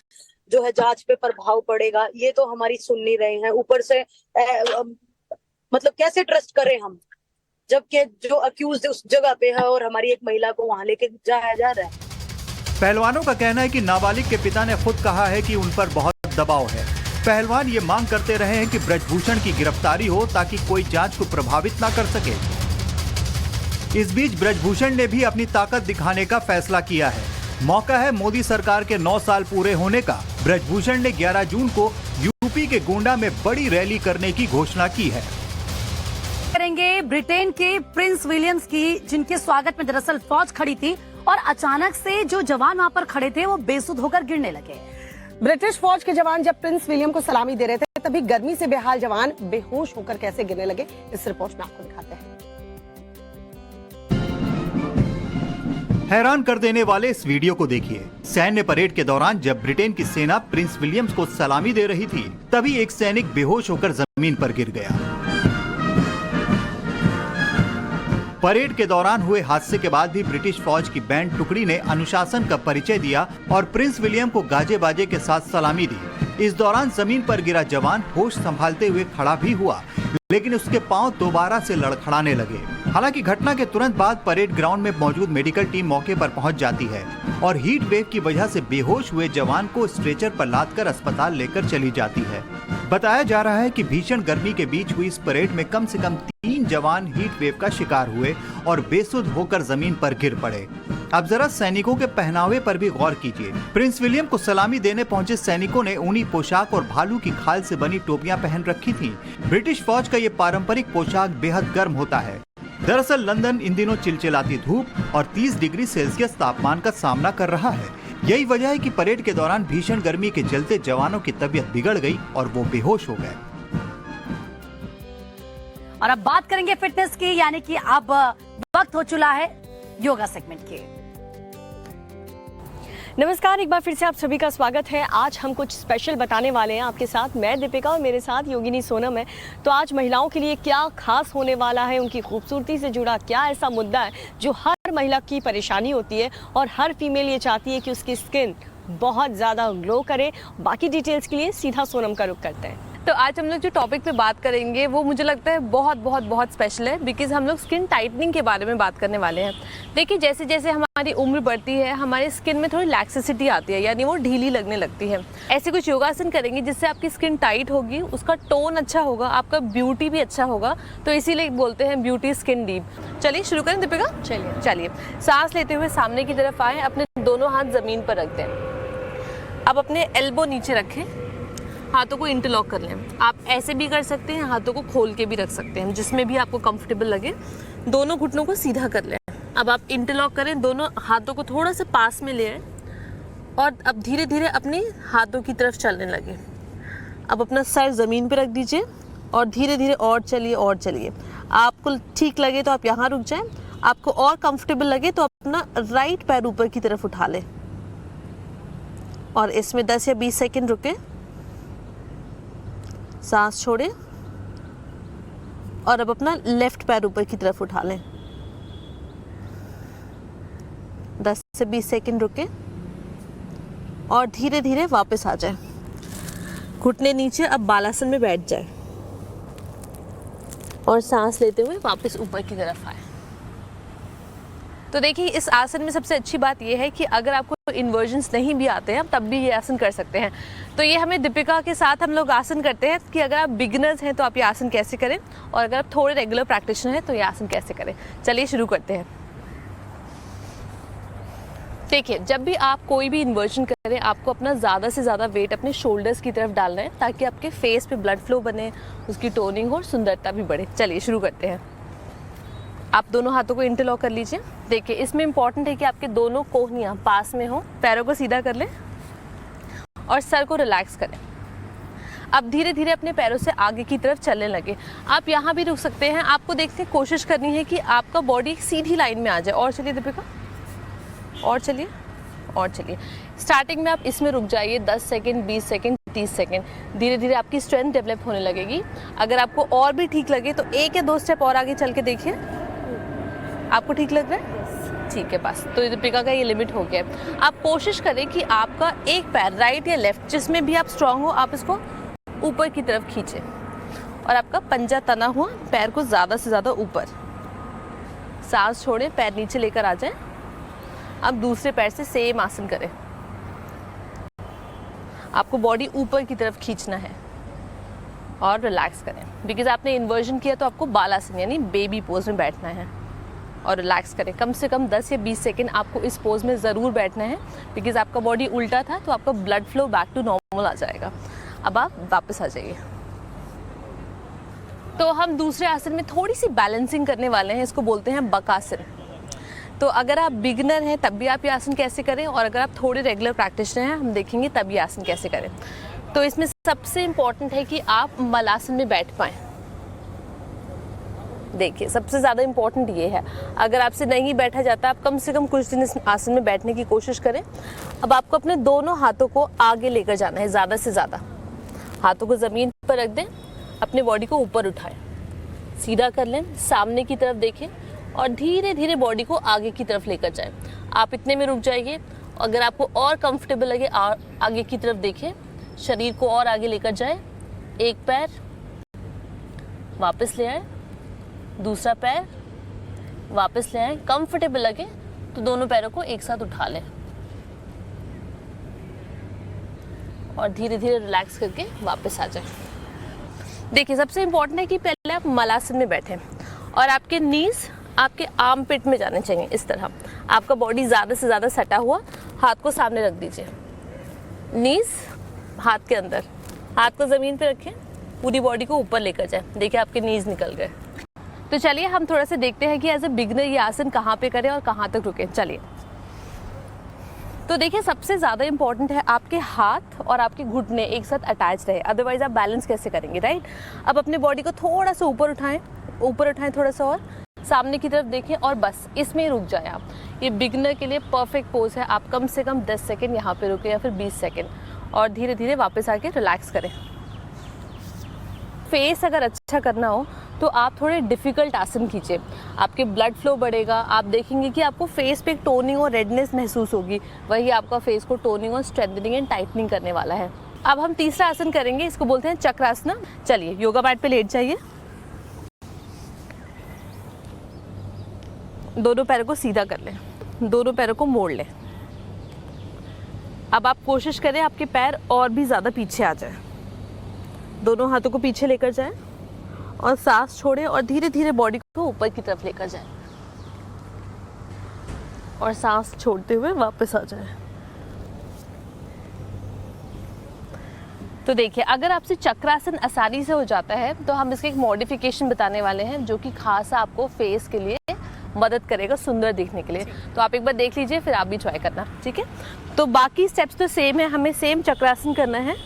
जो है जांच पे प्रभाव पड़ेगा। ये तो हमारी सुन नहीं रहे हैं। ऊपर से मतलब कैसे ट्रस्ट करें हम, जबकि जो अक्यूज उस जगह पे है और हमारी एक महिला को वहां लेके जाया जा रहा है। पहलवानों का कहना है कि नाबालिग के पिता ने खुद कहा है कि उन पर बहुत दबाव है। पहलवान ये मांग करते रहे हैं कि बृजभूषण की गिरफ्तारी हो ताकि कोई जांच को प्रभावित न कर सके। इस बीच बृजभूषण ने भी अपनी ताकत दिखाने का फैसला किया है। मौका है मोदी सरकार के 9 साल पूरे होने का। बृजभूषण ने 11 जून को यूपी के गोंडा में बड़ी रैली करने की घोषणा की है। करेंगे ब्रिटेन के प्रिंस विलियम्स की, जिनके स्वागत में दरअसल फौज खड़ी थी और अचानक से जो जवान वहां पर खड़े थे वो बेसुध होकर गिरने लगे। ब्रिटिश फौज के जवान जब प्रिंस विलियम को सलामी दे रहे थे तभी गर्मी से बेहाल जवान बेहोश होकर कैसे गिरने लगे, इस रिपोर्ट में आपको दिखाते हैं। हैरान कर देने वाले इस वीडियो को देखिए। सैन्य परेड के दौरान जब ब्रिटेन की सेना प्रिंस विलियम्स को सलामी दे रही थी तभी एक सैनिक बेहोश होकर जमीन पर गिर गया। परेड के दौरान हुए हादसे के बाद भी ब्रिटिश फौज की बैंड टुकड़ी ने अनुशासन का परिचय दिया और प्रिंस विलियम को गाजे बाजे के साथ सलामी दी। इस दौरान जमीन पर गिरा जवान होश संभालते हुए खड़ा भी हुआ, लेकिन उसके पांव दोबारा से लड़खड़ाने लगे। हालांकि घटना के तुरंत बाद परेड ग्राउंड में मौजूद मेडिकल टीम मौके पर पहुंच जाती है और हीट वेव की वजह से बेहोश हुए जवान को स्ट्रेचर पर लादकर अस्पताल लेकर चली जाती है। बताया जा रहा है कि भीषण गर्मी के बीच हुई इस परेड में कम से कम 3 जवान हीट वेव का शिकार हुए और बेसुध होकर जमीन पर गिर पड़े। अब जरा सैनिकों के पहनावे पर भी गौर कीजिए। प्रिंस विलियम को सलामी देने पहुंचे सैनिकों ने ऊनी पोशाक और भालू की खाल से बनी टोपियां पहन रखी थी। ब्रिटिश फौज का ये पारंपरिक पोशाक बेहद गर्म होता है। दरअसल लंदन इन दिनों चिलचिलाती धूप और 30 डिग्री सेल्सियस तापमान का सामना कर रहा है। यही वजह है कि परेड के दौरान भीषण गर्मी के चलते जवानों की तबीयत बिगड़ गई और वो बेहोश हो गए। और अब बात करेंगे फिटनेस की, यानी कि अब वक्त हो चला है योगा सेगमेंट के। नमस्कार, एक बार फिर से आप सभी का स्वागत है। आज हम कुछ स्पेशल बताने वाले हैं आपके साथ। मैं दीपिका और मेरे साथ योगिनी सोनम है। तो आज महिलाओं के लिए क्या खास होने वाला है, उनकी खूबसूरती से जुड़ा क्या ऐसा मुद्दा है जो हर महिला की परेशानी होती है और हर फीमेल ये चाहती है कि उसकी स्किन बहुत ज़्यादा ग्लो करे। बाकी डिटेल्स के लिए सीधा सोनम का रुख करते हैं। तो आज हम लोग जो टॉपिक पे बात करेंगे वो मुझे लगता है बहुत बहुत बहुत स्पेशल है, बिकॉज हम लोग स्किन टाइटनिंग के बारे में बात करने वाले हैं। देखिए, जैसे जैसे हमारी उम्र बढ़ती है हमारी स्किन में थोड़ी लैक्सिसिटी आती है, यानी वो ढीली लगने लगती है। ऐसे कुछ योगासन करेंगे जिससे आपकी स्किन टाइट होगी, उसका टोन अच्छा होगा, आपका ब्यूटी भी अच्छा होगा। तो इसीलिए बोलते हैं ब्यूटी स्किन डीप। चलिए शुरू करें दीपिका। चलिए सांस लेते हुए सामने की तरफ आए, अपने दोनों हाथ जमीन पर रख दें। अब अपने एल्बो नीचे रखें, हाथों को इंटरलॉक कर लें। आप ऐसे भी कर सकते हैं, हाथों को खोल के भी रख सकते हैं, जिसमें भी आपको कंफर्टेबल लगे। दोनों घुटनों को सीधा कर लें। अब आप इंटरलॉक करें, दोनों हाथों को थोड़ा सा पास में ले आए और अब धीरे धीरे अपने हाथों की तरफ चलने लगे। अब अपना सर ज़मीन पर रख दीजिए और धीरे धीरे और चलिए और चलिए। आपको ठीक लगे तो आप यहाँ रुक जाएं, आपको और कंफर्टेबल लगे तो अपना राइट पैर ऊपर की तरफ उठा लें और इसमें 10 या 20 सेकंड रुके, सांस छोड़ें और अब अपना लेफ्ट पैर ऊपर की तरफ उठा लें। 10 से 20 सेकंड रुके और धीरे धीरे वापस आ जाए, घुटने नीचे, अब बालासन में बैठ जाए और सांस लेते हुए वापस ऊपर की तरफ आए। तो देखिए इस आसन में सबसे अच्छी बात यह है कि अगर आपको इन्वर्जन्स नहीं भी आते हैं तब भी ये आसन कर सकते हैं। तो ये हमें दीपिका के साथ हम लोग आसन करते हैं कि अगर आप बिगिनर्स हैं तो आप ये आसन कैसे करें और अगर आप थोड़े रेगुलर प्रैक्टिशनर हैं तो ये आसन कैसे करें। चलिए शुरू करते हैं। देखिए जब भी आप कोई भी इन्वर्जन करें आपको अपना ज़्यादा से ज़्यादा वेट अपने शोल्डर्स की तरफ डालना है ताकि आपके फेस पे ब्लड फ्लो बने, उसकी टोनिंग और सुंदरता भी बढ़े। चलिए शुरू करते हैं। आप दोनों हाथों को इंटरलॉक कर लीजिए। देखिए इसमें इंपॉर्टेंट है कि आपके दोनों कोहनियाँ पास में हो, पैरों को सीधा कर लें और सर को रिलैक्स करें। अब धीरे धीरे अपने पैरों से आगे की तरफ चलने लगे। आप यहाँ भी रुक सकते हैं। आपको देखते कोशिश करनी है कि आपका बॉडी एक सीधी लाइन में आ जाए। और चलिए दीपिका, और चलिए, और चलिए। स्टार्टिंग में आप इसमें रुक जाइए 10 सेकंड, 20 सेकंड, 30 सेकंड। धीरे धीरे आपकी स्ट्रेंथ डेवलप होने लगेगी। अगर आपको और भी ठीक लगे तो 1 या 2 स्टेप और आगे चल के देखिए। आपको ठीक लग रहा है? ठीक है, बस। तो दीपिका का ये लिमिट हो गया है। आप कोशिश करें कि आपका एक पैर राइट या लेफ्ट जिसमें भी आप स्ट्रांग हो आप इसको ऊपर की तरफ खींचें और आपका पंजा तना हुआ, पैर को ज़्यादा से ज़्यादा ऊपर। सांस छोड़ें, पैर नीचे लेकर आ जाएं। अब दूसरे पैर से सेम आसन करें। आपको बॉडी ऊपर की तरफ खींचना है और रिलैक्स करें। बिकॉज आपने इन्वर्जन किया तो आपको बालासन यानी बेबी पोज में बैठना है और रिलैक्स करें। कम से कम 10 या 20 सेकंड आपको इस पोज में ज़रूर बैठना है बिकॉज आपका बॉडी उल्टा था तो आपका blood flow back to normal आ जाएगा। अब आप वापस आ जाइए। तो हम दूसरे आसन में थोड़ी सी बैलेंसिंग करने वाले हैं, इसको बोलते हैं बकासन। तो अगर आप बिगिनर हैं तब भी आप ये आसन कैसे करें और अगर आप थोड़े रेगुलर प्रैक्टिशनर हैं हम देखेंगे तब ये आसन कैसे करें। तो इसमें सबसे इम्पॉर्टेंट है कि आप मलासन में बैठ पाएँ। देखिए सबसे ज़्यादा इम्पॉर्टेंट ये है, अगर आपसे नहीं बैठा जाता आप कम से कम कुछ दिन इस आसन में बैठने की कोशिश करें। अब आपको अपने दोनों हाथों को आगे लेकर जाना है, ज़्यादा से ज़्यादा। हाथों को ज़मीन पर रख दें, अपने बॉडी को ऊपर उठाएं, सीधा कर लें, सामने की तरफ देखें और धीरे धीरे बॉडी को आगे की तरफ लेकर जाएं। आप इतने में रुक जाइए। अगर आपको और कंफर्टेबल लगे आगे की तरफ देखें, शरीर को और आगे लेकर जाएं। एक पैर वापस ले आए, दूसरा पैर वापस ले आए। कंफर्टेबल लगे तो दोनों पैरों को एक साथ उठा लें और धीरे धीरे रिलैक्स करके वापस आ जाएं। देखिए सबसे इम्पोर्टेंट है कि पहले आप मलासन में बैठें और आपके नीज आपके आर्म पिट में जाने चाहिए। इस तरह आपका बॉडी ज़्यादा से ज़्यादा सटा हुआ, हाथ को सामने रख दीजिए, नीज हाथ के अंदर, हाथ को ज़मीन पे रखें, पूरी बॉडी को ऊपर लेकर जाएं। देखिए आपके नीज निकल गए। तो चलिए हम थोड़ा सा देखते हैं कि एज ए बिगनर ये आसन कहाँ पे करें और कहाँ तक रुकें। चलिए। तो देखिए सबसे ज़्यादा इंपॉर्टेंट है आपके हाथ और आपके घुटने एक साथ अटैच रहे, अदरवाइज आप बैलेंस कैसे करेंगे, राइट। अब अपने बॉडी को थोड़ा सा ऊपर उठाएं थोड़ा सा और सामने की तरफ देखें और बस इसमें ही रुक जाए आप। ये बिगनर के लिए परफेक्ट पोज है। आप कम से कम 10 सेकेंड यहाँ पे रुकें या फिर 20 सेकेंड और धीरे धीरे वापस आके रिलैक्स करें। फेस अगर अच्छा करना हो तो आप थोड़े डिफ़िकल्ट आसन कीजिए, आपके ब्लड फ्लो बढ़ेगा। आप देखेंगे कि आपको फेस पे एक टोनिंग और रेडनेस महसूस होगी, वही आपका फेस को टोनिंग और स्ट्रेंथनिंग एंड टाइटनिंग करने वाला है। अब हम तीसरा आसन करेंगे, इसको बोलते हैं चक्रासना। चलिए योगा मैट पे लेट जाइए, दोनों पैरों को सीधा कर लें, दोनों पैरों को मोड़ लें। अब आप कोशिश करें आपके पैर और भी ज़्यादा पीछे आ जाए, दोनों हाथों को पीछे लेकर जाएं और सांस छोड़ें और धीरे धीरे बॉडी को ऊपर की तरफ लेकर जाएं और सांस छोड़ते हुए वापस आ जाएं। तो देखिए अगर आपसे चक्रासन आसानी से हो जाता है तो हम इसके एक मॉडिफिकेशन बताने वाले हैं जो कि खास आपको फेस के लिए मदद करेगा सुंदर दिखने के लिए। तो आप एक बार देख लीजिए फिर आप भी ट्राई करना, ठीक है। तो बाकी स्टेप्स तो सेम है, हमें सेम चक्रासन करना है।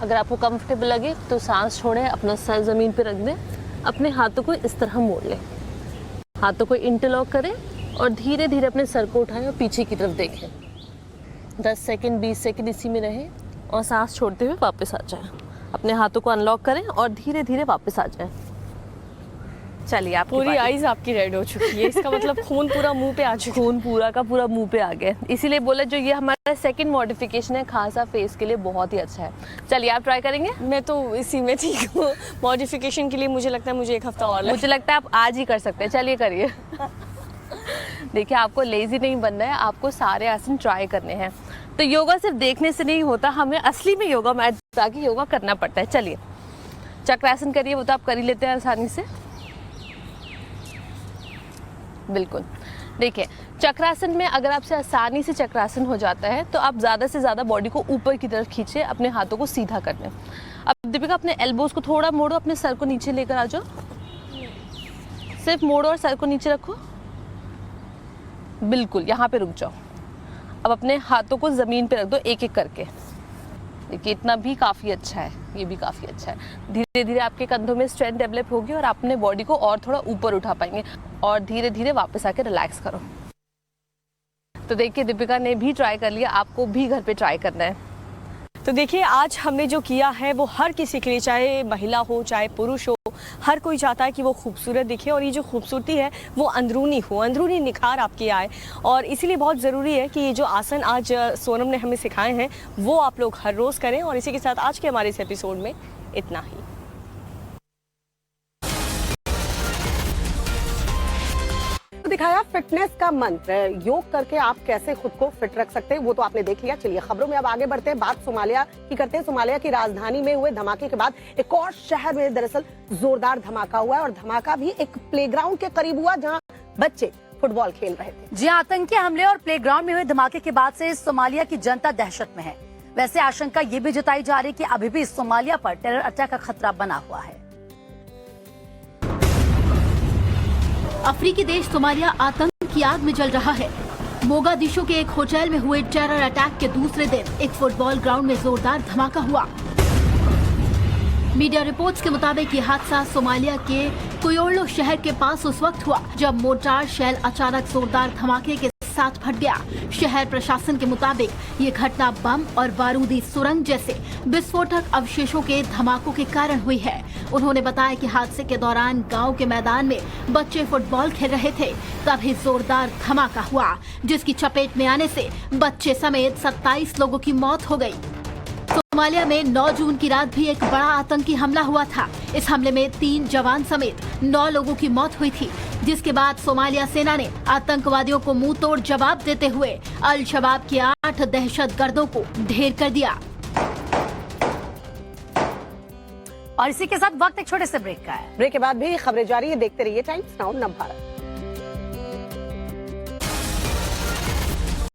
अगर आपको कंफर्टेबल लगे तो सांस छोड़ें, अपना सर ज़मीन पे रख दें, अपने हाथों को इस तरह मोड़ लें, हाथों को इंटरलॉक करें और धीरे धीरे अपने सर को उठाएं और पीछे की तरफ देखें। 10 सेकंड 20 सेकंड इसी में रहें और सांस छोड़ते हुए वापस आ जाएं। अपने हाथों को अनलॉक करें और धीरे धीरे वापस आ जाएं। चलिए, आप पूरी आईज आपकी रेड हो चुकी है, इसका मतलब खून पूरा मुंह पे आ चुका है। खून पूरा का पूरा मुंह पे आ गया, इसीलिए बोला जो ये हमारा सेकंड मॉडिफिकेशन है खासा फेस के लिए बहुत ही अच्छा है। चलिए, आप ट्राई करेंगे? मैं तो इसी में ठीक हूँ। मॉडिफिकेशन के लिए मुझे लगता है मुझे 1 हफ्ता और मुझे लगता है आप आज ही कर सकते हैं। चलिए करिए। देखिए, आपको लेजी नहीं बनना है, आपको सारे आसन ट्राई करने हैं। तो योगा सिर्फ देखने से नहीं होता, हमें असली में योगा मैट जाके योगा करना पड़ता है। चलिए, चक्रासन करिए, वो तो आप कर ही लेते हैं आसानी से। बिल्कुल। देखिए, चक्रासन में अगर आपसे आसानी से चक्रासन हो जाता है तो आप ज़्यादा से ज़्यादा बॉडी को ऊपर की तरफ खींचे, अपने हाथों को सीधा कर लें। अब दीपिका, अपने एल्बोज़ को थोड़ा मोड़ो, अपने सर को नीचे लेकर आ जाओ। सिर्फ मोड़ो और सर को नीचे रखो। बिल्कुल, यहाँ पे रुक जाओ। अब अपने हाथों को ज़मीन पे रख दो एक एक करके। देखिए, इतना भी काफ़ी अच्छा है, ये भी काफ़ी अच्छा है। धीरे धीरे आपके कंधों में स्ट्रेंथ डेवलप होगी और आप अपने बॉडी को और थोड़ा ऊपर उठा पाएंगे और धीरे धीरे वापस आके रिलैक्स करो। तो देखिए, दीपिका ने भी ट्राई कर लिया, आपको भी घर पे ट्राई करना है। तो देखिए, आज हमने जो किया है वो हर किसी के लिए, चाहे महिला हो चाहे पुरुष हो, हर कोई चाहता है कि वो खूबसूरत दिखे और ये जो खूबसूरती है वो अंदरूनी हो, अंदरूनी निखार आपकी आए। और इसीलिए बहुत ज़रूरी है कि ये जो आसन आज सोनम ने हमें सिखाए हैं वो आप लोग हर रोज़ करें। और इसी के साथ आज के हमारे इस एपिसोड में इतना ही। दिखाया फिटनेस का मंत्र, योग करके आप कैसे खुद को फिट रख सकते हैं वो तो आपने देख लिया। चलिए, खबरों में अब आगे बढ़ते हैं, बात सोमालिया की करते हैं। सोमालिया की राजधानी में हुए धमाके के बाद एक और शहर में दरअसल जोरदार धमाका हुआ है और धमाका भी एक प्लेग्राउंड के करीब हुआ जहां बच्चे फुटबॉल खेल रहे थे। जी, आतंकी हमले और प्लेग्राउंड में हुए धमाके के बाद से सोमालिया की जनता दहशत में है। वैसे आशंका ये भी जताई जा रही है कि अभी भी सोमालिया पर टेरर अटैक का खतरा बना हुआ है। अफ्रीकी देश सोमालिया आतंक की आग में जल रहा है। मोगादिशु के एक होटल में हुए टेरर अटैक के दूसरे दिन एक फुटबॉल ग्राउंड में जोरदार धमाका हुआ। मीडिया रिपोर्ट्स के मुताबिक ये हादसा सोमालिया के कोयोलो शहर के पास उस वक्त हुआ जब मोर्टार शेल अचानक जोरदार धमाके के साथ फट गया। शहर प्रशासन के मुताबिक ये घटना बम और बारूदी सुरंग जैसे विस्फोटक अवशेषों के धमाकों के कारण हुई है। उन्होंने बताया कि हादसे के दौरान गांव के मैदान में बच्चे फुटबॉल खेल रहे थे, तभी जोरदार धमाका हुआ जिसकी चपेट में आने से बच्चे समेत 27 लोगों की मौत हो गई। सोमालिया में 9 जून की रात भी एक बड़ा आतंकी हमला हुआ था। इस हमले में 3 जवान समेत 9 लोगों की मौत हुई थी, जिसके बाद सोमालिया सेना ने आतंकवादियों को मुंह तोड़ जवाब देते हुए अल शबाब के 8 दहशतगर्दों को ढेर कर दिया। और इसी के साथ वक्त एक छोटे से ब्रेक का है। ब्रेक के बाद भी खबरें जारी है, देखते रहिए टाइम्स नाउ नवभारत।